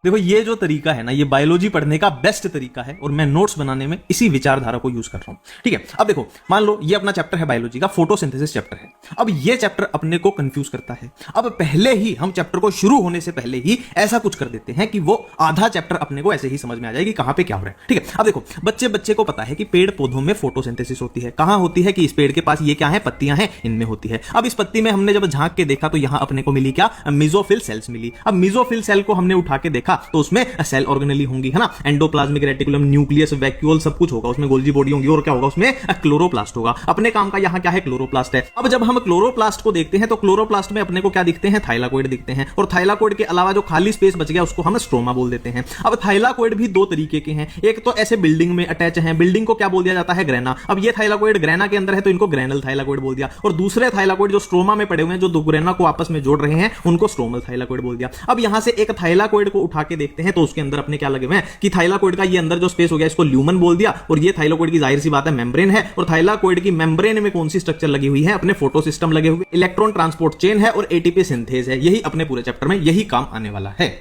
देखो ये जो तरीका है ना, ये बायोलॉजी पढ़ने का बेस्ट तरीका है और मैं नोट्स बनाने में इसी विचारधारा को यूज कर रहा हूं। ठीक है, अब देखो मान लो ये अपना चैप्टर है बायोलॉजी का, फोटोसिंथेसिस चैप्टर है। अब ये चैप्टर अपने को कंफ्यूज करता है। अब पहले ही हम चैप्टर को शुरू होने से पहले ही ऐसा कुछ कर देते हैं कि वो आधा चैप्टर अपने को ऐसे ही समझ में आ जाएगी कहां पे क्या हो रहा है। ठीक है, अब देखो बच्चे को पता है कि पेड़ पौधों में फोटोसिंथेसिस होती है। कहां होती है कि इस पेड़ के पास ये क्या है, पत्तियां हैं, इनमें होती है। अब इस पत्ती में हमने जब झांक के देखा तो यहां अपने को मिली क्या, मेसोफिल सेल्स मिली। अब मेसोफिल सेल को हमने उठा के देखा तो उसमें सेल ऑर्गेनेली होंगी, है ना, एंडोप्लाज्मिक रेटिकुलम, न्यूक्लियस, वैक्यूल, सब कुछ होगा उसमें, गोल्जी बॉडी होंगी और क्या होगा उसमें, क्लोरोप्लास्ट होगा। अपने काम का यहां क्या है, क्लोरोप्लास्ट है। अब जब हम क्लोरोप्लास्ट को देखते हैं तो क्लोरोप्लास्ट में अपने को क्या दिखते हैं, थाइलाकोइड दिखते हैं, और थाइलाकोइड के अलावा जो खाली स्पेस बच गया उसको हम स्ट्रोमा बोल देते हैं। अब थाइलाकोइड भी दो तरीके के हैं, एक तो ऐसे बिल्डिंग में अटैच है, बिल्डिंग को क्या बोल दिया जाता है, ग्रेना। अब ये थाइलाकोइड ग्रेना के अंदर है तो इनको ग्रेनल थाइलाकोइड बोल दिया, और दूसरे थाइलाकोइड जो स्ट्रोमा में पड़े हुए हैं, जो दो ग्रेना को आपस में जोड़ रहे हैं, उनको स्ट्रोमल थाइलाकोइड बोल दिया। अब यहां से एक थाइलाकोइड को उठा के देखते हैं तो उसके अंदर अपने क्या लगे हुए हैं कि थाइलाकोइड का ये अंदर जो स्पेस हो गया इसको ल्यूमन बोल दिया, और ये थाइलाकोइड की जाहिर सी बात है मेम्ब्रेन है, और थाइलाकोइड की मेम्ब्रेन में कौन सी स्ट्रक्चर लगी हुई है, अपने फोटोसिस्टम लगे हुए, इलेक्ट्रॉन ट्रांसपोर्ट चेन है और एटीपी सिंथेज है। यही अपने पूरे चैप्टर में यही काम आने वाला है।